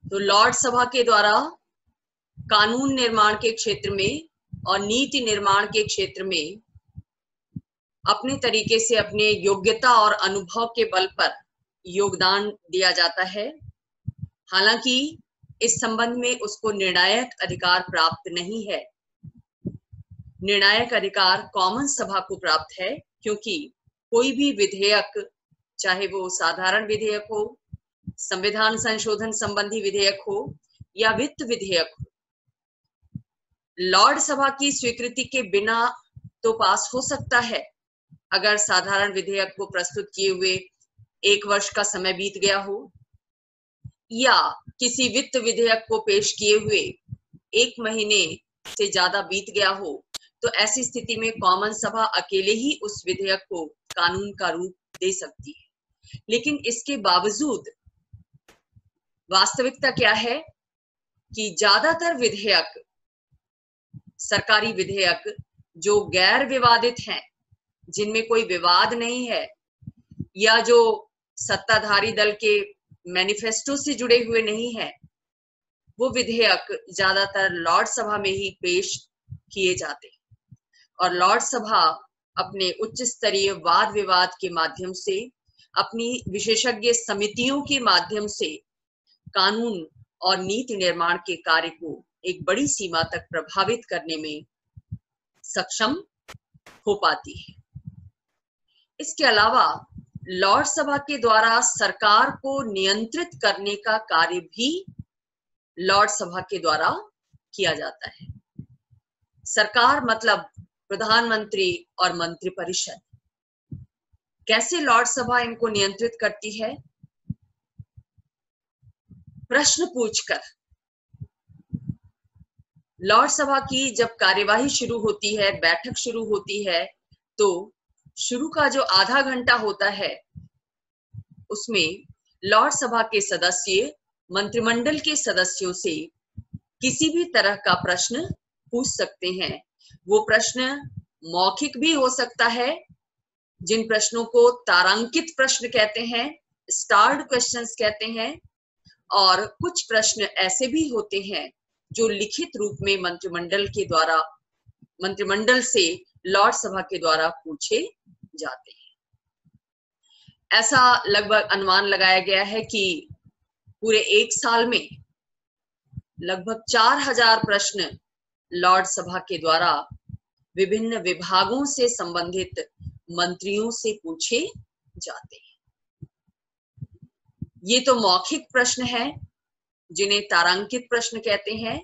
तो लॉर्ड सभा के द्वारा कानून निर्माण के क्षेत्र में और नीति निर्माण के क्षेत्र में अपने तरीके से अपने योग्यता और अनुभव के बल पर योगदान दिया जाता है। हालांकि इस संबंध में उसको निर्णायक अधिकार प्राप्त नहीं है। निर्णायक अधिकार कॉमन सभा को प्राप्त है, क्योंकि कोई भी विधेयक, चाहे वो साधारण विधेयक हो, संविधान संशोधन संबंधी विधेयक हो या वित्त विधेयक हो, लॉर्ड सभा की स्वीकृति के बिना तो पास हो सकता है। अगर साधारण विधेयक को प्रस्तुत किए हुए 1 वर्ष का समय बीत गया हो या किसी वित्त विधेयक को पेश किए हुए 1 महीने से ज्यादा बीत गया हो, तो ऐसी स्थिति में कॉमन सभा अकेले ही उस विधेयक को कानून का रूप दे सकती है। लेकिन इसके बावजूद वास्तविकता क्या है कि ज्यादातर विधेयक, सरकारी विधेयक जो गैर विवादित हैं, जिनमें कोई विवाद नहीं है या जो सत्ताधारी दल के मैनिफेस्टो से जुड़े हुए नहीं है, वो विधेयक ज्यादातर लॉर्ड सभा में ही पेश किए जाते हैं। और लॉर्ड सभा अपने उच्च स्तरीय वाद विवाद के माध्यम से, अपनी विशेषज्ञ समितियों के माध्यम से कानून और नीति निर्माण के कार्य को एक बड़ी सीमा तक प्रभावित करने में सक्षम हो पाती है। इसके अलावा लॉर्ड सभा के द्वारा सरकार को नियंत्रित करने का कार्य भी लॉर्ड सभा के द्वारा किया जाता है। सरकार मतलब प्रधानमंत्री और मंत्रिपरिषद। कैसे लॉर्ड सभा इनको नियंत्रित करती है? प्रश्न पूछकर। लॉर्ड सभा की जब कार्यवाही शुरू होती है, बैठक शुरू होती है, तो शुरू का जो आधा घंटा होता है उसमें लॉर्ड सभा के सदस्य मंत्रिमंडल के सदस्यों से किसी भी तरह का प्रश्न पूछ सकते हैं। वो प्रश्न मौखिक भी हो सकता है, जिन प्रश्नों को तारांकित प्रश्न कहते हैं, स्टार्ड क्वेश्चंस कहते हैं, और कुछ प्रश्न ऐसे भी होते हैं जो लिखित रूप में मंत्रिमंडल से लॉर्ड सभा के द्वारा पूछे जाते हैं। ऐसा लगभग अनुमान लगाया गया है कि पूरे 1 साल में लगभग 4000 प्रश्न लॉर्ड सभा के द्वारा विभिन्न विभागों से संबंधित मंत्रियों से पूछे जाते हैं। ये तो मौखिक प्रश्न है, जिन्हें तारांकित प्रश्न कहते हैं,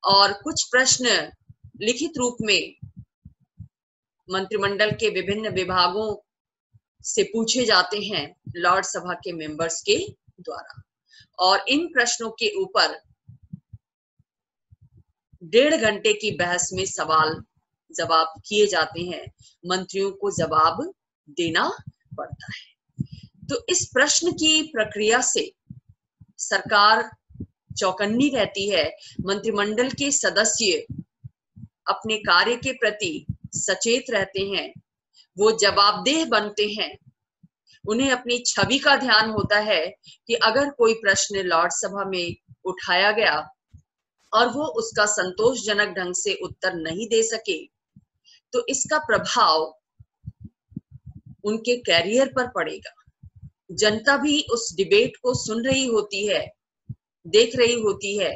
और कुछ प्रश्न लिखित रूप में मंत्रिमंडल के विभिन्न विभागों से पूछे जाते हैं लॉर्ड सभा के मेंबर्स के द्वारा। और इन प्रश्नों के ऊपर 1.5 घंटे की बहस में सवाल जवाब किए जाते हैं, मंत्रियों को जवाब देना पड़ता है। तो इस प्रश्न की प्रक्रिया से सरकार चौकन्नी रहती है। मंत्रिमंडल के सदस्य अपने कार्य के प्रति सचेत रहते हैं, वो जवाबदेह बनते हैं। उन्हें अपनी छवि का ध्यान होता है कि अगर कोई प्रश्न लॉर्ड सभा में उठाया गया और वो उसका संतोषजनक ढंग से उत्तर नहीं दे सके, तो इसका प्रभाव उनके कैरियर पर पड़ेगा। जनता भी उस डिबेट को सुन रही होती है, देख रही होती है,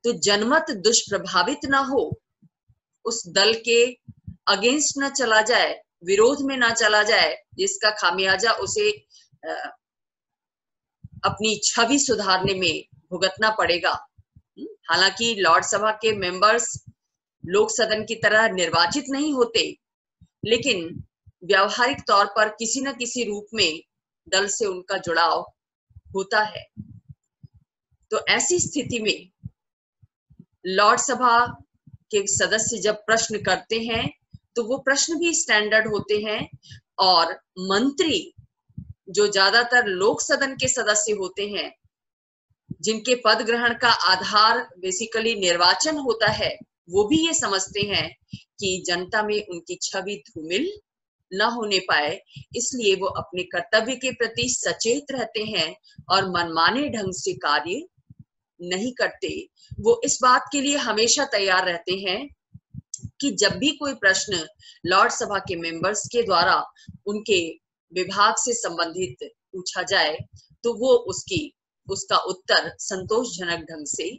तो जनमत दुष्प्रभावित ना हो, उस दल के अगेंस्ट ना चला जाए, विरोध में ना चला जाए, जिसका खामियाजा उसे अपनी छवि सुधारने में भुगतना पड़ेगा। हालांकि लॉर्ड सभा के मेंबर्स लोक सदन की तरह निर्वाचित नहीं होते, लेकिन व्यावहारिक तौर पर किसी न किसी रूप में दल से उनका जुड़ाव होता है। तो ऐसी स्थिति में लॉर्ड सभा के सदस्य जब प्रश्न करते हैं तो वो प्रश्न भी स्टैंडर्ड होते हैं, और मंत्री जो ज्यादातर लोक सदन के सदस्य होते हैं, जिनके पद ग्रहण का आधार बेसिकली निर्वाचन होता है, वो भी ये समझते हैं कि जनता में उनकी छवि धूमिल न होने पाए, इसलिए वो अपने कर्तव्य के प्रति सचेत रहते हैं और मनमाने ढंग से कार्य नहीं करते, वो इस बात के लिए हमेशा तैयार रहते हैं कि जब भी कोई प्रश्न लॉर्ड सभा के मेंबर्स के द्वारा उनके विभाग से संबंधित पूछा जाए तो वो उसका उत्तर संतोषजनक ढंग से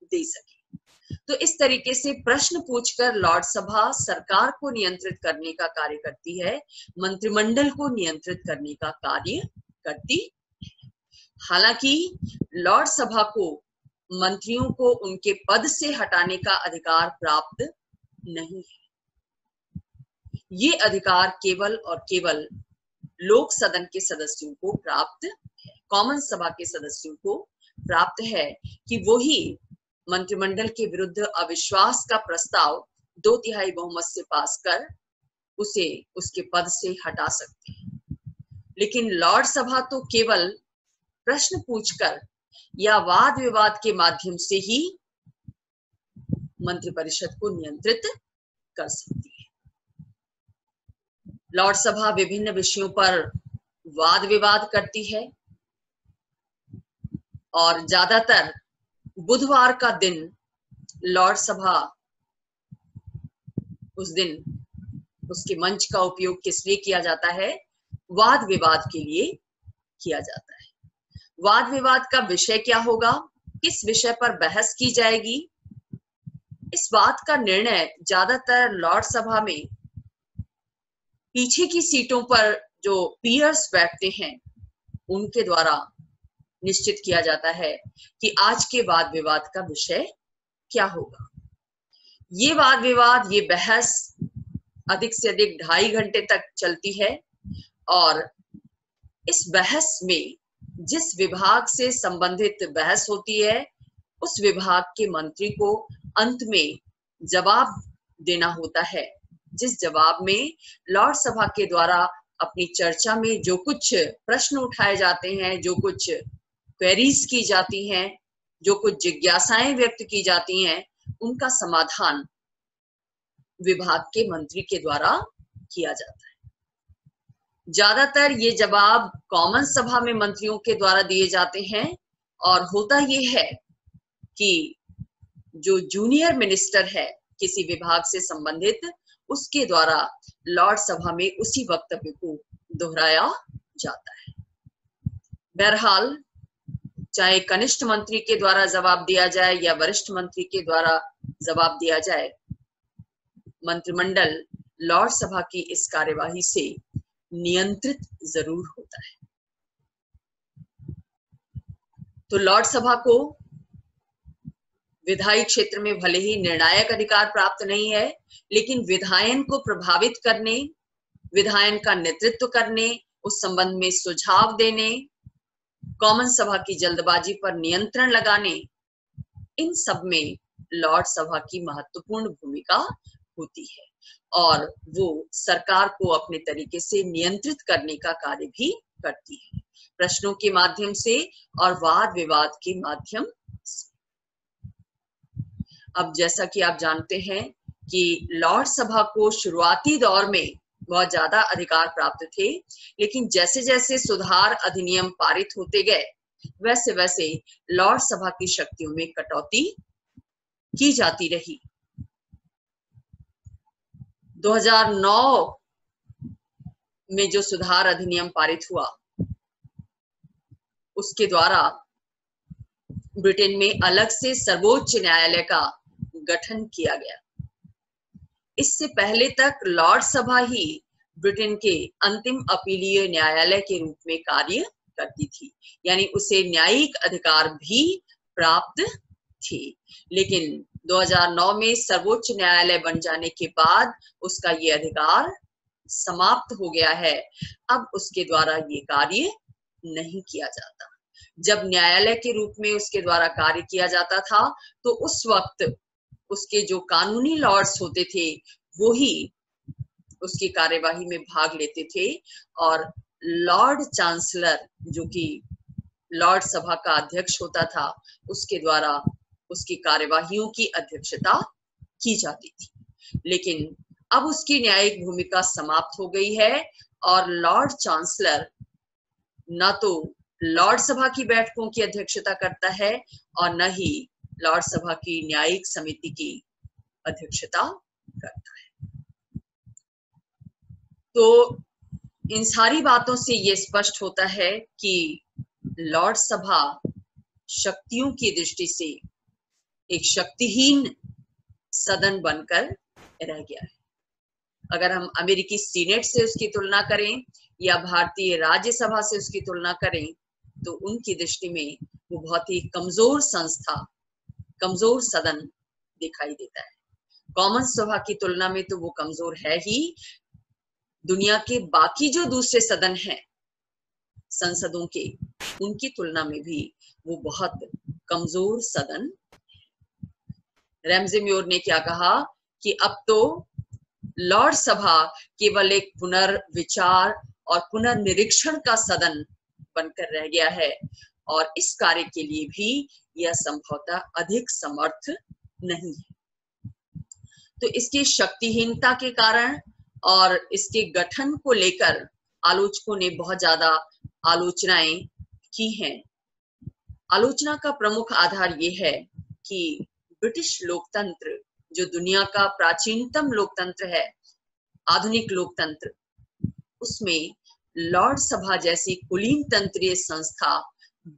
दे सके। तो इस तरीके से प्रश्न पूछकर लॉर्ड सभा सरकार को नियंत्रित करने का कार्य करती है, मंत्रिमंडल को नियंत्रित करने का कार्य करती है। हालांकि लॉर्ड सभा को मंत्रियों को उनके पद से हटाने का अधिकार प्राप्त नहीं है। ये अधिकार केवल और केवल लोक सदन के सदस्यों को प्राप्त है, कॉमन सभा के सदस्यों को प्राप्त है कि वो ही मंत्रिमंडल के विरुद्ध अविश्वास का प्रस्ताव 2/3 बहुमत से पास कर उसे उसके पद से हटा सकते हैं। लेकिन लॉर्ड सभा तो केवल प्रश्न पूछकर या वाद विवाद के माध्यम से ही मंत्रिपरिषद को नियंत्रित कर सकती है। लॉर्ड सभा विभिन्न विषयों पर वाद विवाद करती है और ज्यादातर बुधवार का दिन लॉर्ड सभा उस दिन उसके मंच का उपयोग किस लिए किया जाता है? वाद विवाद के लिए किया जाता है। वाद विवाद का विषय क्या होगा, किस विषय पर बहस की जाएगी, इस बात का निर्णय ज्यादातर लॉर्ड सभा में पीछे की सीटों पर जो पीयर्स बैठते हैं उनके द्वारा निश्चित किया जाता है कि आज के वाद विवाद का विषय क्या होगा। ये वाद विवाद, ये बहस अधिक से अधिक 2.5 घंटे तक चलती है और इस बहस में जिस विभाग से संबंधित बहस होती है उस विभाग के मंत्री को अंत में जवाब देना होता है, जिस जवाब में लॉर्ड सभा के द्वारा अपनी चर्चा में जो कुछ प्रश्न उठाए जाते हैं, जो कुछ क्वेरीज की जाती हैं, जो कुछ जिज्ञासाएं व्यक्त की जाती हैं, उनका समाधान विभाग के मंत्री के द्वारा किया जाता है। ज्यादातर ये जवाब कॉमन सभा में मंत्रियों के द्वारा दिए जाते हैं और होता ये है कि जो जूनियर मिनिस्टर है किसी विभाग से संबंधित, उसके द्वारा लॉर्ड सभा में उसी वक्तव्य को दोहराया जाता है। बहरहाल चाहे कनिष्ठ मंत्री के द्वारा जवाब दिया जाए या वरिष्ठ मंत्री के द्वारा जवाब दिया जाए, मंत्रिमंडल लॉर्ड सभा की इस कार्यवाही से नियंत्रित जरूर होता है। तो लॉर्ड सभा को विधायी क्षेत्र में भले ही निर्णायक अधिकार प्राप्त नहीं है, लेकिन विधायन को प्रभावित करने, विधायन का नेतृत्व करने, उस संबंध में सुझाव देने, कॉमन सभा की जल्दबाजी पर नियंत्रण लगाने, इन सब में लॉर्ड सभा की महत्वपूर्ण भूमिका होती है और वो सरकार को अपने तरीके से नियंत्रित करने का कार्य भी करती है, प्रश्नों के माध्यम से और वाद विवाद के माध्यम से। अब जैसा कि आप जानते हैं कि लॉर्ड सभा को शुरुआती दौर में बहुत ज्यादा अधिकार प्राप्त थे, लेकिन जैसे जैसे सुधार अधिनियम पारित होते गए वैसे वैसे लॉर्ड सभा की शक्तियों में कटौती की जाती रही। 2009 में जो सुधार अधिनियम पारित हुआ उसके द्वारा ब्रिटेन में अलग से सर्वोच्च न्यायालय का गठन किया गया। इससे पहले तक लॉर्ड सभा ही ब्रिटेन के अंतिम अपीलीय न्यायालय के रूप में कार्य करती थी, यानी उसे न्यायिक अधिकार भी प्राप्त थे। लेकिन 2009 में सर्वोच्च न्यायालय बन जाने के बाद उसका ये अधिकार समाप्त हो गया है। अब उसके द्वारा ये कार्य नहीं किया जाता। जब न्यायालय के रूप में उसके द्वारा कार्य किया जाता था तो उस वक्त उसके जो कानूनी लॉर्ड्स होते थे वो ही उसकी कार्यवाही में भाग लेते थे और लॉर्ड चांसलर, जो कि लॉर्ड सभा का अध्यक्ष होता था, उसके द्वारा उसकी कार्यवाहियों की अध्यक्षता की जाती थी। लेकिन अब उसकी न्यायिक भूमिका समाप्त हो गई है और लॉर्ड चांसलर न तो लॉर्ड सभा की बैठकों की अध्यक्षता करता है और न ही लॉर्ड सभा की न्यायिक समिति की अध्यक्षता करता है। तो इन सारी बातों से ये स्पष्ट होता है कि लॉर्ड सभा शक्तियों की दृष्टि से एक शक्तिहीन सदन बनकर रह गया है। अगर हम अमेरिकी सीनेट से उसकी तुलना करें या भारतीय राज्यसभा से उसकी तुलना करें तो उनकी दृष्टि में वो बहुत ही कमजोर संस्था, कमजोर सदन दिखाई देता है। कॉमन सभा की तुलना में तो वो कमजोर है ही, दुनिया के बाकी जो दूसरे सदन हैं संसदों के, उनकी तुलना में भी वो बहुत कमजोर सदन। रैमजे म्योर ने क्या कहा कि अब तो लॉर्ड सभा केवल एक पुनर्विचार और पुनर्निरीक्षण का सदन बनकर रह गया है और इस कार्य के लिए भी यह संभवतः अधिक समर्थ नहीं है। तो इसकी शक्तिहीनता के कारण और इसके गठन को लेकर आलोचकों ने बहुत ज्यादा आलोचनाएं की हैं। आलोचना का प्रमुख आधार यह है कि ब्रिटिश लोकतंत्र, जो दुनिया का प्राचीनतम लोकतंत्र है, आधुनिक लोकतंत्र, उसमें लॉर्ड सभा जैसी कुलीन तंत्रीय संस्था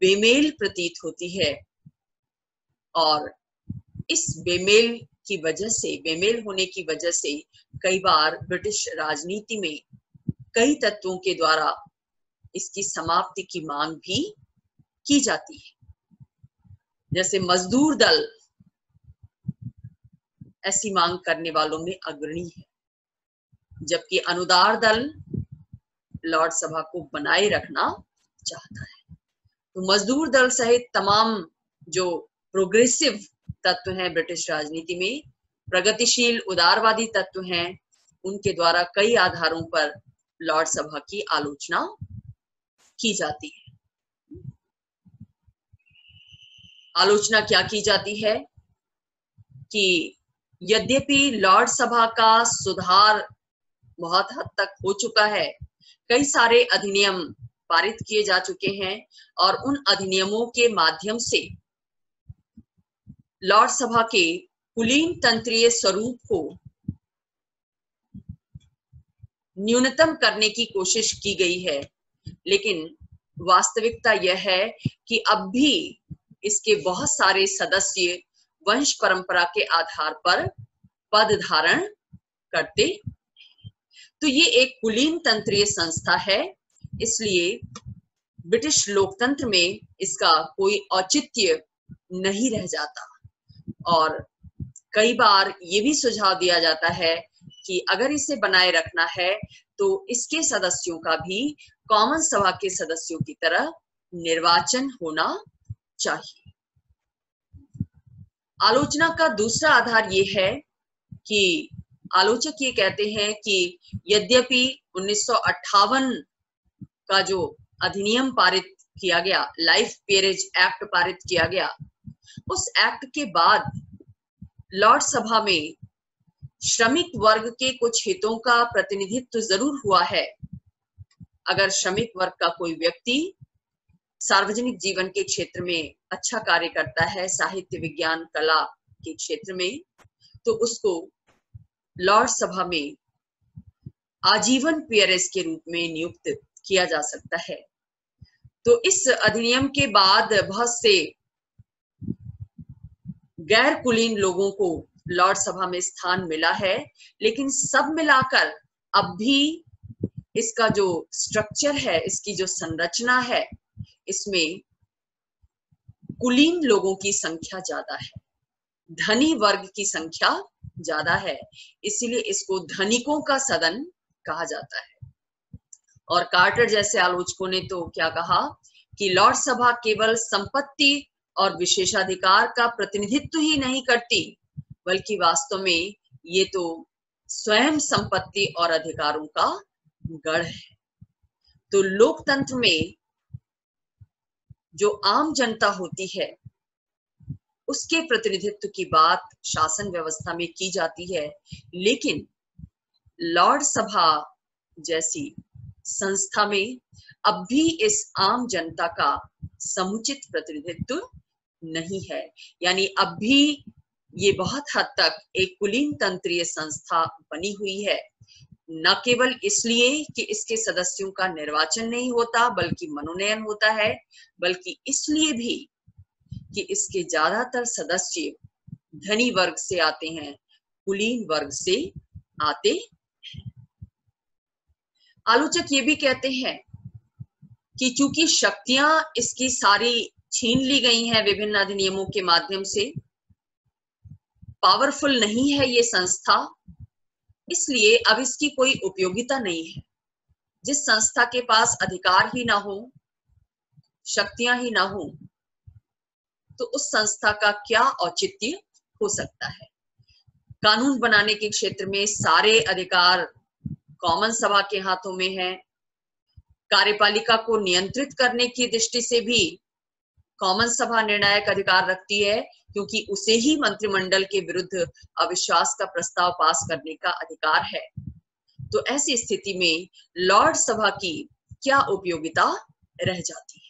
बेमेल प्रतीत होती है और इस बेमेल की वजह से, बेमेल होने की वजह से कई बार ब्रिटिश राजनीति में कई तत्वों के द्वारा इसकी समाप्ति की मांग भी की जाती है। जैसे मजदूर दल ऐसी मांग करने वालों में अग्रणी है, जबकि अनुदार दल लॉर्ड सभा को बनाए रखना चाहता है। तो मजदूर दल सहित तमाम जो प्रोग्रेसिव तत्व हैं ब्रिटिश राजनीति में, प्रगतिशील उदारवादी तत्व हैं, उनके द्वारा कई आधारों पर लॉर्ड सभा की आलोचना की जाती है। आलोचना क्या की जाती है कि यद्यपि लॉर्ड सभा का सुधार बहुत हद तक हो चुका है, कई सारे अधिनियम पारित किए जा चुके हैं और उन अधिनियमों के माध्यम से लॉर्ड सभा के कुलीन तंत्रीय स्वरूप को न्यूनतम करने की कोशिश की गई है, लेकिन वास्तविकता यह है कि अब भी इसके बहुत सारे सदस्य वंश परंपरा के आधार पर पद धारण करते। तो ये एक कुलीन तंत्रीय संस्था है, इसलिए ब्रिटिश लोकतंत्र में इसका कोई औचित्य नहीं रह जाता और कई बार ये भी सुझाव दिया जाता है कि अगर इसे बनाए रखना है तो इसके सदस्यों का भी कॉमन सभा के सदस्यों की तरह निर्वाचन होना चाहिए। आलोचना का दूसरा आधार ये है कि आलोचक ये कहते हैं कि यद्यपि 1958 का जो अधिनियम पारित किया गया, लाइफ पेरेज एक्ट पारित किया गया, उस एक्ट के बाद लॉर्ड सभा में श्रमिक वर्ग के कुछ हितों का प्रतिनिधित्व जरूर हुआ है। अगर श्रमिक वर्ग का कोई व्यक्ति सार्वजनिक जीवन के क्षेत्र में अच्छा कार्य करता है, साहित्य, विज्ञान, कला के क्षेत्र में, तो उसको लॉर्ड सभा में आजीवन पीआरएस के रूप में नियुक्त किया जा सकता है। तो इस अधिनियम के बाद बहुत से गैर कुलीन लोगों को लॉर्ड सभा में स्थान मिला है, लेकिन सब मिलाकर अब भी इसका जो स्ट्रक्चर है, इसकी जो संरचना है, इसमें कुलीन लोगों की संख्या ज्यादा है, धनी वर्ग की संख्या ज्यादा है, इसीलिए इसको धनिकों का सदन कहा जाता है। और कार्टर जैसे आलोचकों ने तो क्या कहा कि लॉर्ड सभा केवल संपत्ति और विशेषाधिकार का प्रतिनिधित्व ही नहीं करती, बल्कि वास्तव में ये तो स्वयं संपत्ति और अधिकारों का गढ़ है। तो लोकतंत्र में जो आम जनता होती है उसके प्रतिनिधित्व की बात शासन व्यवस्था में की जाती है, लेकिन लॉर्ड सभा जैसी संस्था में अब भी इस आम जनता का समुचित प्रतिनिधित्व नहीं है। यानी अब भी ये बहुत हद तक एक कुलीन तंत्रीय संस्था बनी हुई है, न केवल इसलिए कि इसके सदस्यों का निर्वाचन नहीं होता बल्कि मनोनयन होता है, बल्कि इसलिए भी कि इसके ज्यादातर सदस्य धनी वर्ग से आते हैं, कुलीन वर्ग से आते हैं। आलोचक ये भी कहते हैं कि चूंकि शक्तियां इसकी सारी छीन ली गई हैं विभिन्न अधिनियमों के माध्यम से, पावरफुल नहीं है ये संस्था, इसलिए अब इसकी कोई उपयोगिता नहीं है। जिस संस्था के पास अधिकार ही ना हो, शक्तियां ही ना हो, तो उस संस्था का क्या औचित्य हो सकता है। कानून बनाने के क्षेत्र में सारे अधिकार कॉमन सभा के हाथों में है। कार्यपालिका को नियंत्रित करने की दृष्टि से भी कॉमन सभा निर्णायक अधिकार रखती है, क्योंकि उसे ही मंत्रिमंडल के विरुद्ध अविश्वास का प्रस्ताव पास करने का अधिकार है। तो ऐसी स्थिति में लॉर्ड सभा की क्या उपयोगिता रह जाती है।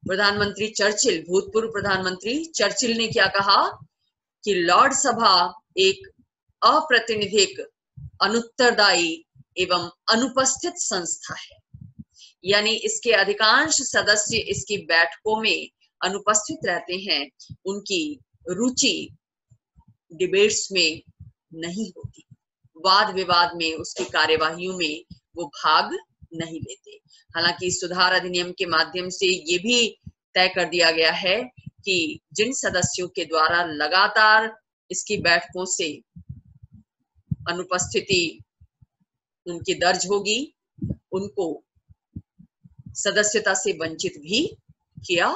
प्रधानमंत्री चर्चिल, भूतपूर्व प्रधानमंत्री चर्चिल ने क्या कहा कि लॉर्ड सभा एक अप्रातिनिधिक, अनुत्तरदायी एवं अनुपस्थित संस्था है। यानी इसके अधिकांश सदस्य इसकी बैठकों में अनुपस्थित रहते हैं, उनकी रुचि डिबेट्स में नहीं होती, वाद विवाद में, उसकी कार्यवाहियों में वो भाग नहीं लेते। हालांकि सुधार अधिनियम के माध्यम से ये भी तय कर दिया गया है कि जिन सदस्यों के द्वारा लगातार इसकी बैठकों से अनुपस्थिति उनकी दर्ज होगी, उनको सदस्यता से वंचित भी किया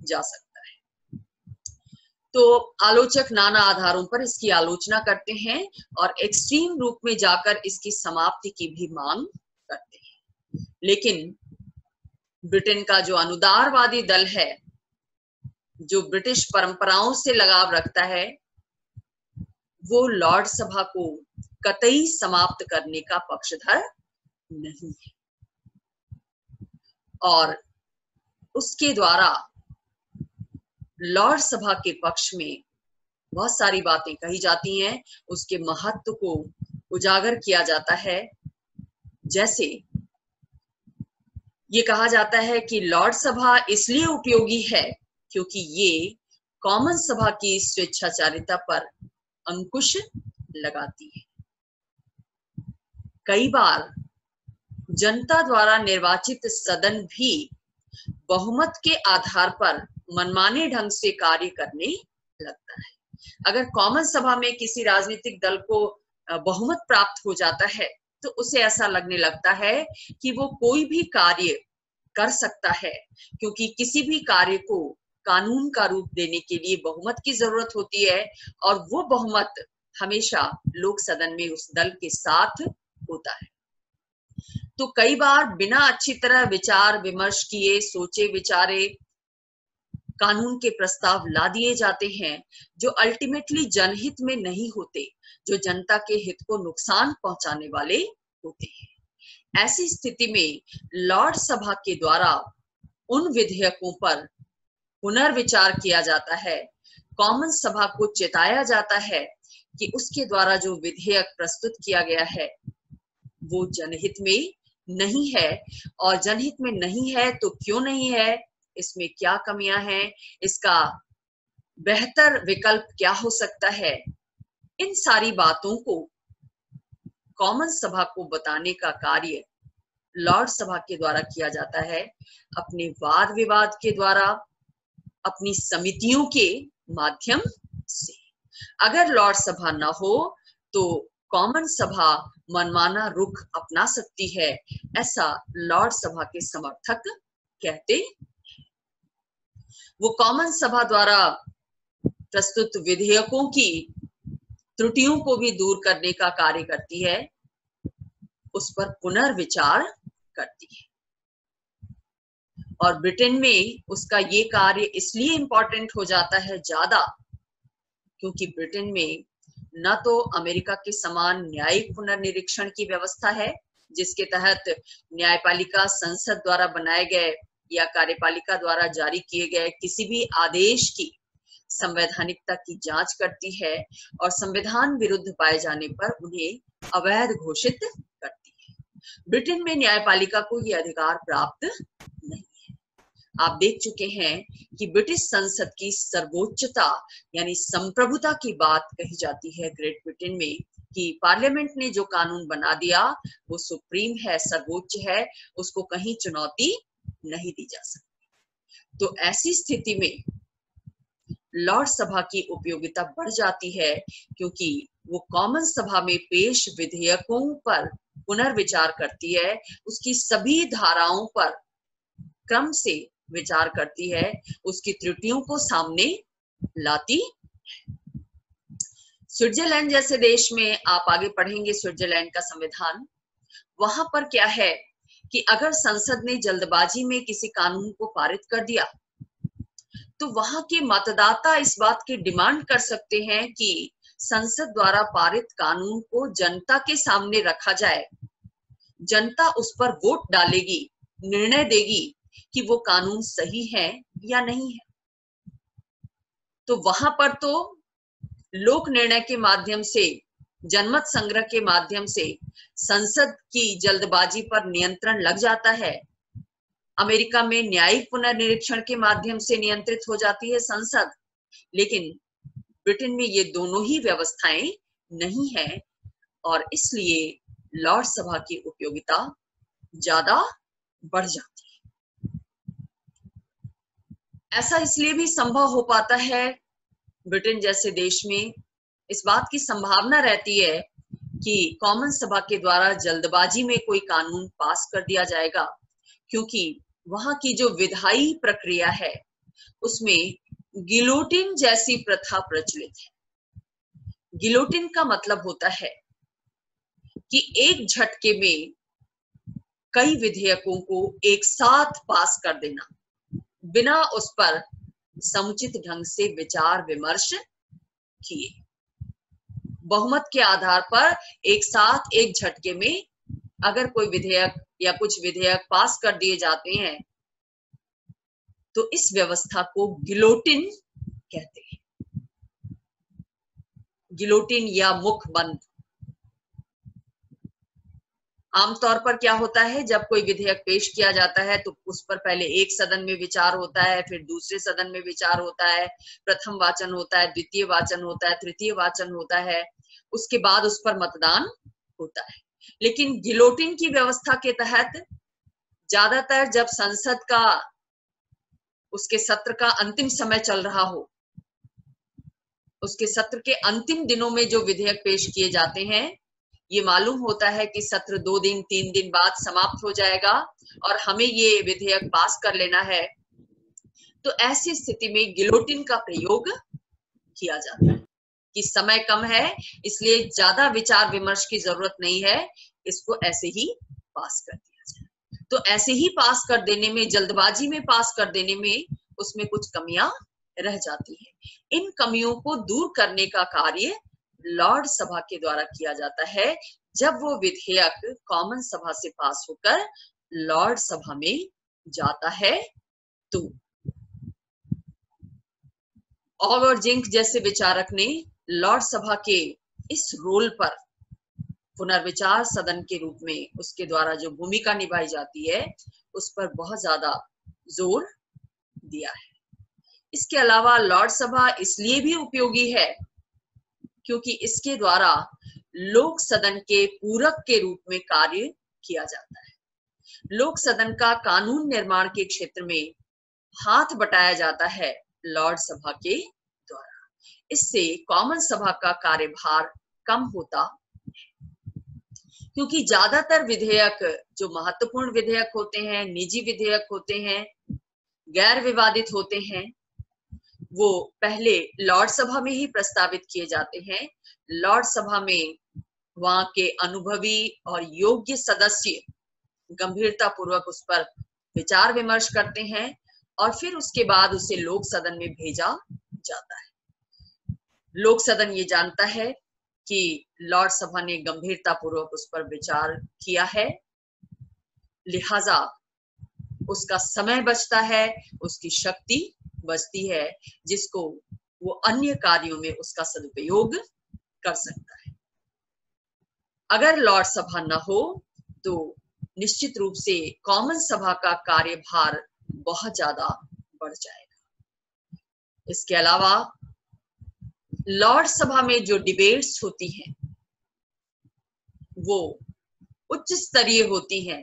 जा सकता है। तो आलोचक नाना आधारों पर इसकी आलोचना करते हैं और एक्सट्रीम रूप में जाकर इसकी समाप्ति की भी मांग करते हैं। लेकिन ब्रिटेन का जो अनुदारवादी दल है, जो ब्रिटिश परंपराओं से लगाव रखता है, वो लॉर्ड सभा को कतई समाप्त करने का पक्षधर नहीं है और उसके द्वारा लॉर्ड सभा के पक्ष में बहुत सारी बातें कही जाती हैं, उसके महत्व को उजागर किया जाता है। जैसे ये कहा जाता है कि लॉर्ड सभा इसलिए उपयोगी है क्योंकि ये कॉमन सभा की स्वेच्छाचारिता पर अंकुश लगाती है। कई बार जनता द्वारा निर्वाचित सदन भी बहुमत के आधार पर मनमाने ढंग से कार्य करने लगता है। अगर कॉमन सभा में किसी राजनीतिक दल को बहुमत प्राप्त हो जाता है तो उसे ऐसा लगने लगता है कि वो कोई भी कार्य कर सकता है, क्योंकि किसी भी कार्य को कानून का रूप देने के लिए बहुमत की जरूरत होती है और वो बहुमत हमेशा लोक सदन में उस दल के साथ होता है। तो कई बार बिना अच्छी तरह विचार विमर्श किए, सोचे विचारे कानून के प्रस्ताव ला दिए जाते हैं जो अल्टीमेटली जनहित में नहीं होते, जो जनता के हित को नुकसान पहुंचाने वाले होते हैं। ऐसी स्थिति में लॉर्ड सभा के द्वारा उन विधेयकों पर पुनर्विचार किया जाता है, कॉमन सभा को चेताया जाता है कि उसके द्वारा जो विधेयक प्रस्तुत किया गया है वो जनहित में नहीं है, और जनहित में नहीं है तो क्यों नहीं है, इसमें क्या कमियां हैं, इसका बेहतर विकल्प क्या हो सकता है, इन सारी बातों को कॉमन सभा को बताने का कार्य लॉर्ड सभा के द्वारा किया जाता है, अपने वाद विवाद के द्वारा, अपनी समितियों के माध्यम से। अगर लॉर्ड सभा ना हो तो कॉमन सभा मनमाना रुख अपना सकती है, ऐसा लॉर्ड सभा के समर्थक कहते हैं। वो कॉमन सभा द्वारा प्रस्तुत विधेयकों की त्रुटियों को भी दूर करने का कार्य करती है, उस पर पुनर्विचार करती है। और ब्रिटेन में उसका ये कार्य इसलिए इंपॉर्टेंट हो जाता है ज्यादा, क्योंकि ब्रिटेन में न तो अमेरिका के समान न्यायिक पुनर्निरीक्षण की व्यवस्था है जिसके तहत न्यायपालिका संसद द्वारा बनाए गए या कार्यपालिका द्वारा जारी किए गए किसी भी आदेश की संवैधानिकता की जांच करती है और संविधान विरुद्ध पाए जाने पर उन्हें अवैध घोषित करती है। ब्रिटेन में न्यायपालिका को यह अधिकार प्राप्त नहीं है। आप देख चुके हैं कि ब्रिटिश संसद की सर्वोच्चता यानी संप्रभुता की बात कही जाती है ग्रेट ब्रिटेन में कि पार्लियामेंट ने जो कानून बना दिया वो सुप्रीम है, सर्वोच्च है, उसको कहीं चुनौती नहीं दी जा सकती। तो ऐसी स्थिति में लॉर्ड सभा की उपयोगिता बढ़ जाती है क्योंकि वो कॉमन सभा में पेश विधेयकों पर पुनर्विचार करती है, उसकी सभी धाराओं पर क्रम से विचार करती है, उसकी त्रुटियों को सामने लाती। स्विट्जरलैंड जैसे देश में आप आगे पढ़ेंगे स्विट्जरलैंड का संविधान, वहां पर क्या है कि अगर संसद ने जल्दबाजी में किसी कानून को पारित कर दिया तो वहां के मतदाता इस बात की डिमांड कर सकते हैं कि संसद द्वारा पारित कानून को जनता के सामने रखा जाए, जनता उस पर वोट डालेगी, निर्णय देगी कि वो कानून सही है या नहीं है। तो वहां पर तो लोक निर्णय के माध्यम से, जनमत संग्रह के माध्यम से संसद की जल्दबाजी पर नियंत्रण लग जाता है। अमेरिका में न्यायिक पुनर्निरीक्षण के माध्यम से नियंत्रित हो जाती है संसद, लेकिन ब्रिटेन में ये दोनों ही व्यवस्थाएं नहीं है और इसलिए लॉर्ड सभा की उपयोगिता ज्यादा बढ़ जाती है। ऐसा इसलिए भी संभव हो पाता है ब्रिटेन जैसे देश में, इस बात की संभावना रहती है कि कॉमन सभा के द्वारा जल्दबाजी में कोई कानून पास कर दिया जाएगा, क्योंकि वहां की जो विधायी प्रक्रिया है उसमें गिलोटिन जैसी प्रथा प्रचलित है। गिलोटिन का मतलब होता है कि एक झटके में कई विधेयकों को एक साथ पास कर देना बिना उस पर समुचित ढंग से विचार विमर्श किए, बहुमत के आधार पर एक साथ एक झटके में अगर कोई विधेयक या कुछ विधेयक पास कर दिए जाते हैं तो इस व्यवस्था को गिलोटिन कहते हैं। गिलोटिन या मुख बंद। आमतौर पर क्या होता है, जब कोई विधेयक पेश किया जाता है तो उस पर पहले एक सदन में विचार होता है, फिर दूसरे सदन में विचार होता है, प्रथम वाचन होता है, द्वितीय वाचन होता है, तृतीय वाचन होता है, उसके बाद उस पर मतदान होता है। लेकिन गिलोटिन की व्यवस्था के तहत ज्यादातर जब संसद का उसके सत्र का अंतिम समय चल रहा हो, उसके सत्र के अंतिम दिनों में जो विधेयक पेश किए जाते हैं, ये मालूम होता है कि सत्र 2 दिन 3 दिन बाद समाप्त हो जाएगा और हमें ये विधेयक पास कर लेना है, तो ऐसी स्थिति में गिलोटिन का प्रयोग किया जाता है कि समय कम है इसलिए ज्यादा विचार विमर्श की जरूरत नहीं है, इसको ऐसे ही पास कर दिया जाए। तो ऐसे ही पास कर देने में, जल्दबाजी में पास कर देने में उसमें कुछ कमियां रह जाती है। इन कमियों को दूर करने का कार्य लॉर्ड सभा के द्वारा किया जाता है जब वो विधेयक कॉमन सभा से पास होकर लॉर्ड सभा में जाता है। तो ऑवर जिंक जैसे विचारक ने लॉर्ड सभा के इस रोल पर, पुनर्विचार सदन के रूप में उसके द्वारा जो भूमिका निभाई जाती है उस पर बहुत ज्यादा जोर दिया है। इसके अलावा लॉर्ड सभा इसलिए भी उपयोगी है क्योंकि इसके द्वारा लोक सदन के पूरक के रूप में कार्य किया जाता है। लोक सदन का कानून निर्माण के क्षेत्र में हाथ बटाया जाता है लॉर्ड सभा के द्वारा। इससे कॉमन सभा का कार्यभार कम होता है, क्योंकि ज्यादातर विधेयक जो महत्वपूर्ण विधेयक होते हैं, निजी विधेयक होते हैं, गैर विवादित होते हैं, वो पहले लॉर्ड सभा में ही प्रस्तावित किए जाते हैं। लॉर्ड सभा में वहां के अनुभवी और योग्य सदस्य गंभीरता पूर्वक उस पर विचार विमर्श करते हैं और फिर उसके बाद उसे लोक सदन में भेजा जाता है। लोक सदन ये जानता है कि लॉर्ड सभा ने गंभीरता पूर्वक उस पर विचार किया है लिहाजा उसका समय बचता है, उसकी शक्ति बचती है, जिसको वो अन्य कार्यों में उसका सदुपयोग कर सकता है। अगर लॉर्ड सभा न हो तो निश्चित रूप से कॉमन सभा का कार्यभार बहुत ज्यादा बढ़ जाएगा। इसके अलावा लॉर्ड सभा में जो डिबेट्स होती हैं वो उच्च स्तरीय होती हैं,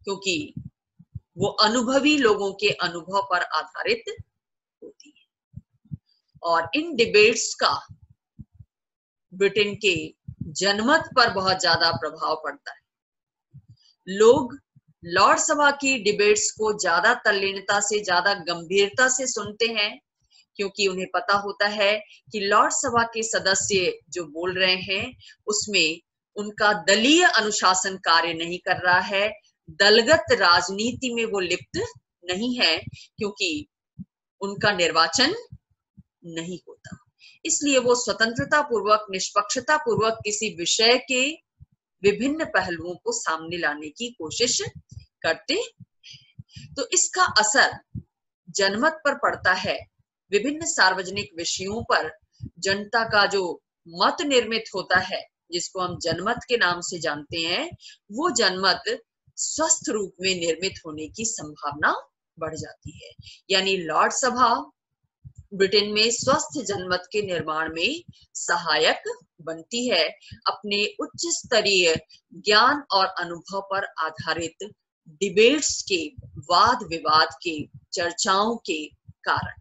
क्योंकि वो अनुभवी लोगों के अनुभव पर आधारित होती है। और इन डिबेट्स का ब्रिटेन के जनमत पर बहुत ज्यादा प्रभाव पड़ता है। लोग लॉर्ड सभा की डिबेट्स को ज्यादा तल्लीनता से, ज्यादा गंभीरता से सुनते हैं, क्योंकि उन्हें पता होता है कि लॉर्ड सभा के सदस्य जो बोल रहे हैं उसमें उनका दलीय अनुशासन कार्य नहीं कर रहा है, दलगत राजनीति में वो लिप्त नहीं है, क्योंकि उनका निर्वाचन नहीं होता। इसलिए वो स्वतंत्रता पूर्वक, निष्पक्षता पूर्वक किसी विषय के विभिन्न पहलुओं को सामने लाने की कोशिश करते। तो इसका असर जनमत पर पड़ता है। विभिन्न सार्वजनिक विषयों पर जनता का जो मत निर्मित होता है, जिसको हम जनमत के नाम से जानते हैं, वो जनमत स्वस्थ रूप में निर्मित होने की संभावना बढ़ जाती है। यानी लॉर्ड सभा ब्रिटेन में स्वस्थ जनमत के निर्माण में सहायक बनती है, अपने उच्च स्तरीय ज्ञान और अनुभव पर आधारित डिबेट्स के, वाद विवाद के, चर्चाओं के कारण।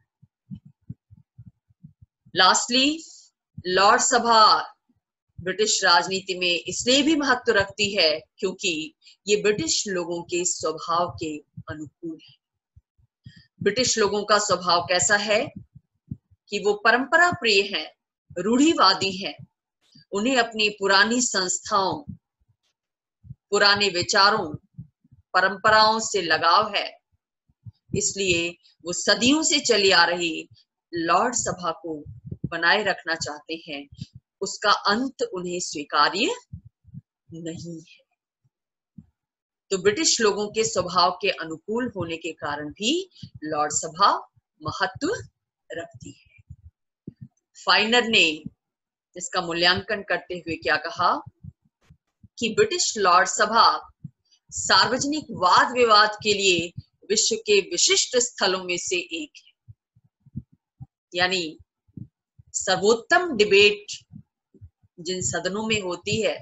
लास्टली, लॉर्ड सभा ब्रिटिश राजनीति में इसलिए भी महत्व रखती है क्योंकि ये ब्रिटिश लोगों के स्वभाव के अनुकूल है। ब्रिटिश लोगों का स्वभाव कैसा है कि वो परंपरा प्रिय हैं, रूढ़िवादी हैं। उन्हें अपनी पुरानी संस्थाओं, पुराने विचारों, परंपराओं से लगाव है। इसलिए वो सदियों से चली आ रही लॉर्ड सभा को बनाए रखना चाहते हैं। उसका अंत उन्हें स्वीकार्य नहीं है। तो ब्रिटिश लोगों के स्वभाव के अनुकूल होने के कारण भी लॉर्ड सभा महत्व रखती है। फाइनर ने इसका मूल्यांकन करते हुए क्या कहा कि ब्रिटिश लॉर्ड सभा सार्वजनिक वाद विवाद के लिए विश्व के विशिष्ट स्थलों में से एक है। यानी सर्वोत्तम डिबेट जिन सदनों में होती है,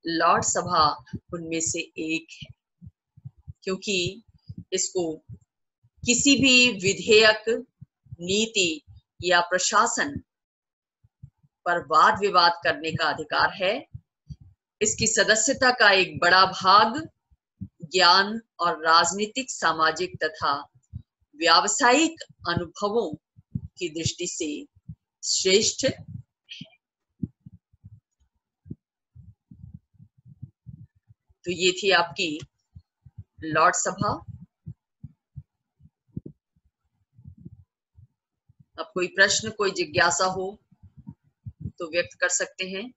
लॉर्ड सभा उनमें से एक है, क्योंकि इसको किसी भी विधेयक, नीति या प्रशासन पर वाद विवाद करने का अधिकार है। इसकी सदस्यता का एक बड़ा भाग ज्ञान और राजनीतिक, सामाजिक तथा व्यावसायिक अनुभवों की दृष्टि से श्रेष्ठ है। तो ये थी आपकी लॉर्ड सभा। अब कोई प्रश्न, कोई जिज्ञासा हो तो व्यक्त कर सकते हैं।